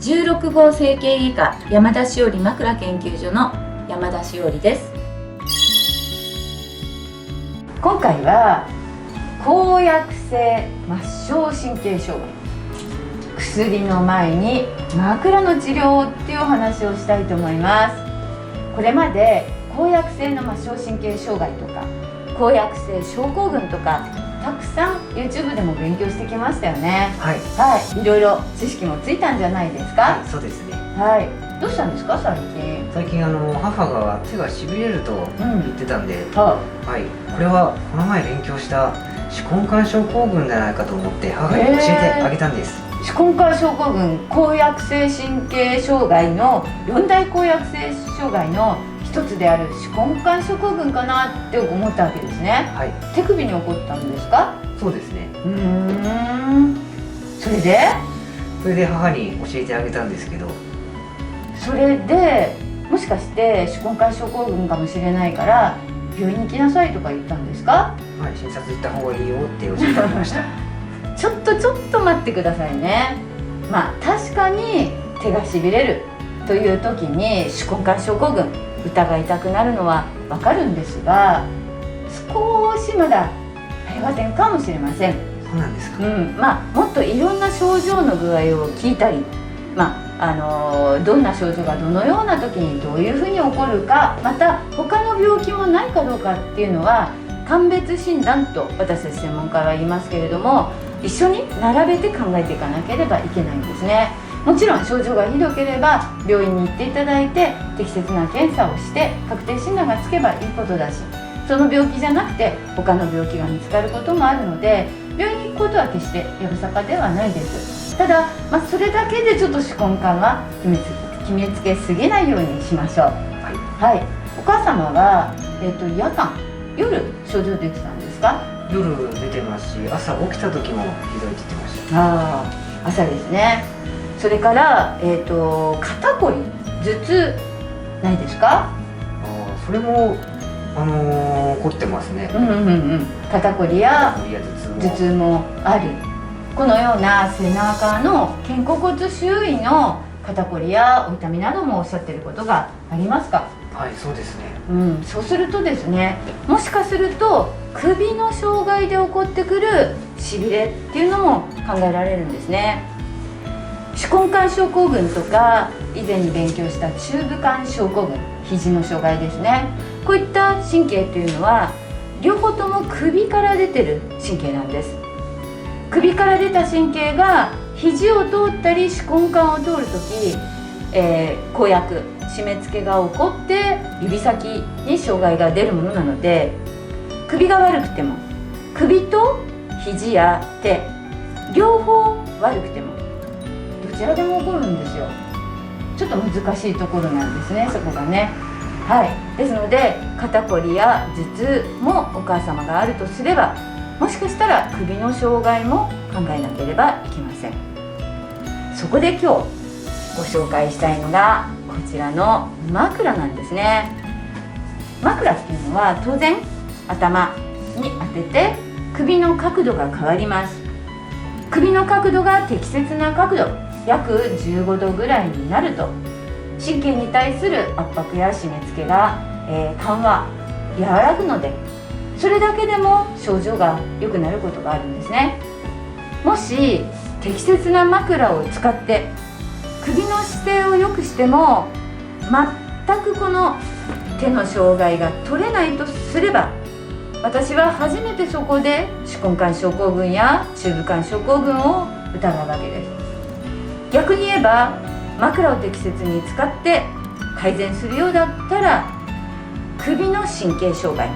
16号整形外科山田しおり枕研究所の山田しおりです。今回は抗薬性末梢神経障害、薬の前に枕の治療っていうお話をしたいと思います。これまで抗薬性の末梢神経障害とか抗薬性症候群とかたくさん YouTube でも勉強してきましたよね。いろいろ知識もついたんじゃないですか。そうですね。どうしたんですか最近。最近母が手がしびれると言ってたんで、これはこの前勉強した手根管症候群じゃないかと思って母に教えてあげたんです。手根管症候群、抗薬性神経障害の4大抗薬性障害の一つである手根管症候群かなって思ったわけですね。手首に起こったんですか。そうですね。それで母に教えてあげたんですけど、それでもしかして手根管症候群かもしれないから病院に行きなさいとか言ったんですか。診察行った方がいいよって教えてあげましたちょっと待ってくださいね。確かに手がしびれるという時に手根管症候群疑いたくなるのはわかるんですが、少しまだ早点かもしれません。そうなんですか。もっといろんな症状の具合を聞いたり、どんな症状がどのような時にどういうふうに起こるか、また他の病気もないかどうかっていうのは鑑別診断と私たち専門家は言いますけれども、一緒に並べて考えていかなければいけないんですね。もちろん症状がひどければ病院に行っていただいて適切な検査をして確定診断がつけばいいことだし、その病気じゃなくて他の病気が見つかることもあるので、病院に行くことは決してやぶさかではないです。ただ、それだけでちょっと手根管は決めつけすぎないようにしましょう。お母様は、夜間夜症状出てたんですか。夜出てますし、朝起きた時もひどいって言ってました。朝ですね。それから肩こり頭痛ないですか。それも起こってますね。肩こりや頭痛もある。このような背中の肩甲骨周囲の肩こりやお痛みなどもおっしゃっていることがありますか。そうですね。そうするとですね、もしかすると首の障害で起こってくるしびれっていうのも考えられるんですね。手根管症候群とか以前に勉強した中部管症候群、肘の障害ですね。こういった神経っていうのは両方とも首から出てる神経なんです。首から出た神経が肘を通ったり手根管を通るとき、拘約締め付けが起こって指先に障害が出るものなので、首が悪くても首と肘や手両方悪くてもどちらでも起こるんですよ。ちょっと難しいところなんですね、そこがね。ですので肩こりや頭痛もお母様があるとすれば、もしかしたら首の障害も考えなければいけません。そこで今日ご紹介したいのがこちらの枕なんですね。枕っていうのは当然頭に当てて首の角度が変わります。首の角度が適切な角度、約15度ぐらいになると神経に対する圧迫や締め付けが、緩和和らぐので、それだけでも症状が良くなることがあるんですね。もし適切な枕を使って首の姿勢を良くしても全くこの手の障害が取れないとすれば、私は初めてそこで手根管症候群や中部管症候群を疑うわけです。逆に言えば枕を適切に使って改善するようだったら、首の神経障害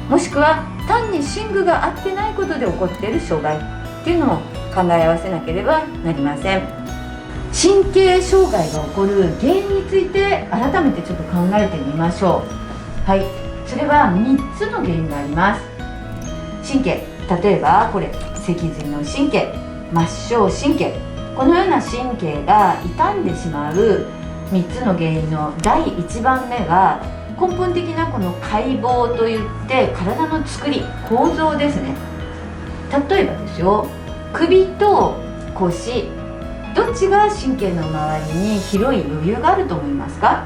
もしくは単に寝具が合ってないことで起こっている障害っていうのも考え合わせなければなりません。神経障害が起こる原因について改めてちょっと考えてみましょう。それは3つの原因があります。神経、例えばこれ脊髄の神経、末梢神経、このような神経が傷んでしまう3つの原因の第1番目は根本的なこの解剖といって体の作り、構造ですね。例えばですよ、首と腰、どっちが神経の周りに広い余裕があると思いますか？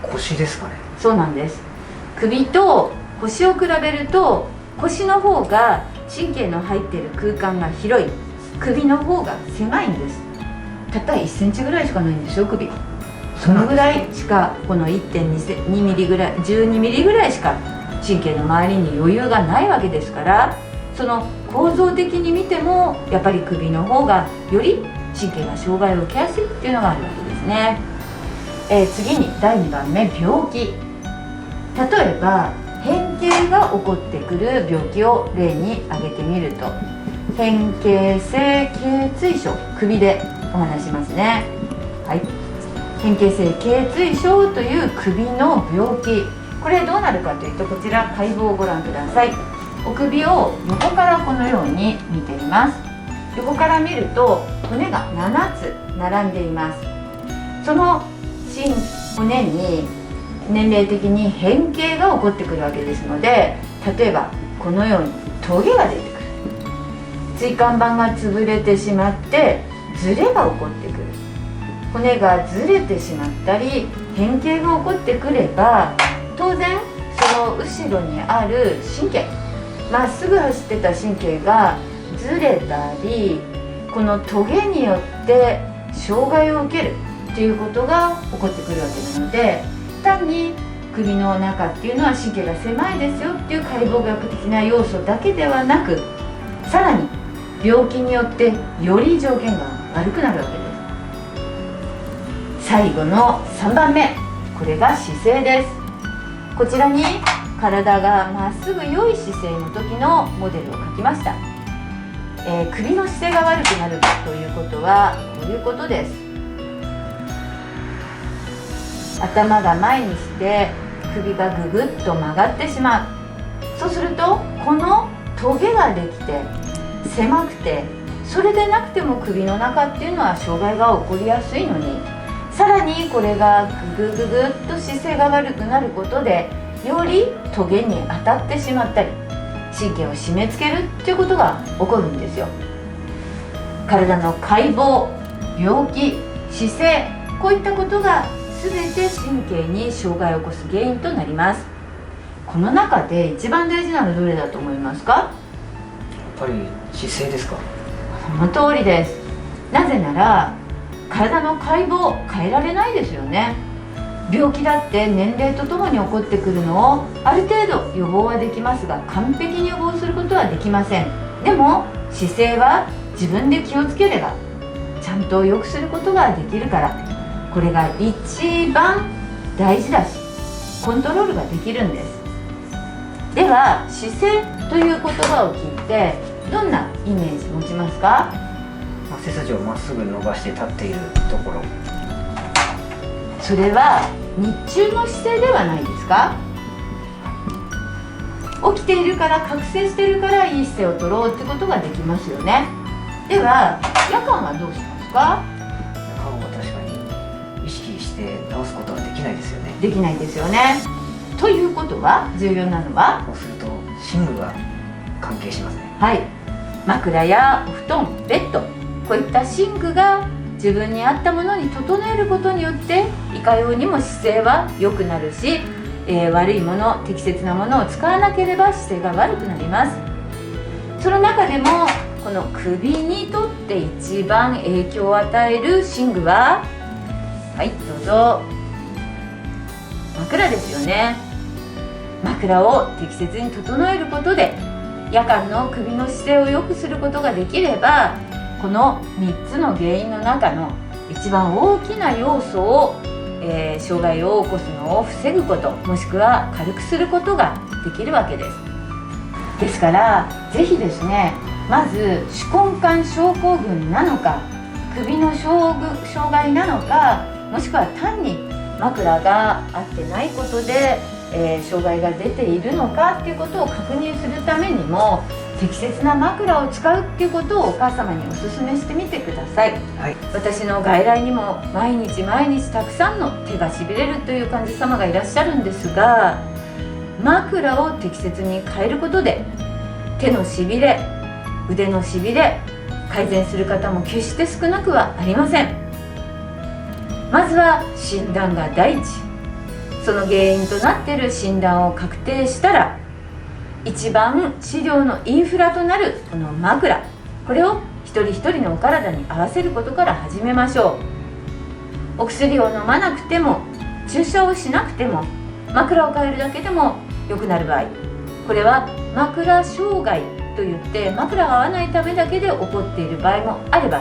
腰ですかね。そうなんです。首と腰を比べると腰の方が神経の入っている空間が広い、首の方が狭いんです。たった1センチぐらいしかないんですよ、首。そのぐらいしか、この 1.2 ミリぐらい、12ミリぐらいしか神経の周りに余裕がないわけですから、その構造的に見てもやっぱり首の方がより神経が障害を受けやすいっていうのがあるわけですね。次に第2番目、病気。例えば変形が起こってくる病気を例に挙げてみると、変形性頚椎症、首でお話しますね。はい、変形性頚椎症という首の病気、これどうなるかというと、こちら解剖をご覧ください。お首を横からこのように見ています。横から見ると骨が7つ並んでいます。その骨に年齢的に変形が起こってくるわけですので、例えばこのようにトゲが出てくる、椎間板が潰れてしまってズレが起こってくる、骨がずれてしまったり変形が起こってくれば、当然その後ろにある神経、まっすぐ走ってた神経がずれたり、このトゲによって障害を受けるっていうことが起こってくるわけなので、単に首の中っていうのは神経が狭いですよっていう解剖学的な要素だけではなく、さらに病気によってより条件が悪くなるわけです。最後の3番目、これが姿勢です。こちらに体がまっすぐ良い姿勢の時のモデルを描きました。首の姿勢が悪くなるということはこういうことです。頭が前にして首がぐぐっと曲がってしまう。そうするとこのトゲができて狭くて、それでなくても首の中っていうのは障害が起こりやすいのに、さらにこれがぐぐぐぐっと姿勢が悪くなることで、よりトゲに当たってしまったり神経を締め付けるっていうことが起こるんですよ。体の解剖、病気、姿勢、こういったことが全て神経に障害を起こす原因となります。この中で一番大事なのはどれだと思いますか？やっぱり姿勢ですか？その通りです。なぜなら体の解剖変えられないですよね。病気だって年齢とともに起こってくるのをある程度予防はできますが、完璧に予防することはできません。でも姿勢は自分で気をつければちゃんと良くすることができるから、これが一番大事だしコントロールができるんです。では姿勢という言葉を聞いてどんなイメージ持ちますか？背筋をまっすぐ伸ばして立っているところ。それは日中の姿勢ではないですか？起きているから、覚醒しているからいい姿勢を取ろうってことができますよね。では夜間はどうしますか？夜間は確かに意識して直すことはできないですよね。できないですよね。ということは重要なのは、そうすると寝具が関係しますね。はい、枕やお布団、ベッド、こういった寝具が自分に合ったものに整えることによって、いかようにも姿勢は良くなるし、悪いもの、適切なものを使わなければ姿勢が悪くなります。その中でもこの首にとって一番影響を与える寝具は、はいどうぞ、枕ですよね。枕を適切に整えることで夜間の首の姿勢を良くすることができれば、この3つの原因の中の一番大きな要素を、障害を起こすのを防ぐこと、もしくは軽くすることができるわけです。ですからぜひですね、まず手根管症候群なのか、首の障害なのか、もしくは単に枕が合ってないことで、障害が出ているのかっていうことを確認するためにも、適切な枕を使うっていうことをお母様にお勧めしてみてください。はい、私の外来にも毎日たくさんの手がしびれるという患者様がいらっしゃるんですが、枕を適切に変えることで手のしびれ、腕のしびれ、改善する方も決して少なくはありません。まずは診断が第一。その原因となっている診断を確定したら、一番治療のインフラとなるこの枕、これを一人一人のお体に合わせることから始めましょう。お薬を飲まなくても、注射をしなくても、枕を変えるだけでも良くなる場合、これは枕障害といって、枕が合わないためだけで起こっている場合もあれば、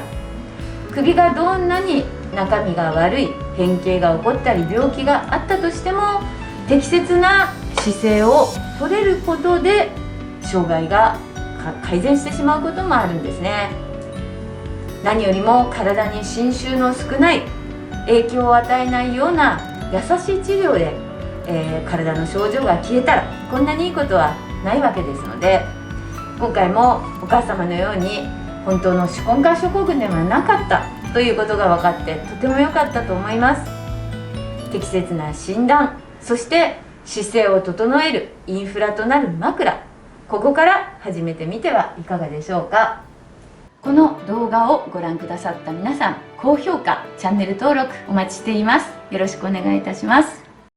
首がどんなに中身が悪い、変形が起こったり病気があったとしても、適切な姿勢を取れることで障害が改善してしまうこともあるんですね。何よりも体に侵襲の少ない、影響を与えないような優しい治療で、体の症状が消えたらこんなにいいことはないわけですので、今回もお母様のように本当の手根管症候群ではなかったということが分かって、とても良かったと思います。適切な診断、そして姿勢を整えるインフラとなる枕、ここから始めてみてはいかがでしょうか。この動画をご覧くださった皆さん、高評価、チャンネル登録お待ちしています。よろしくお願いいたします。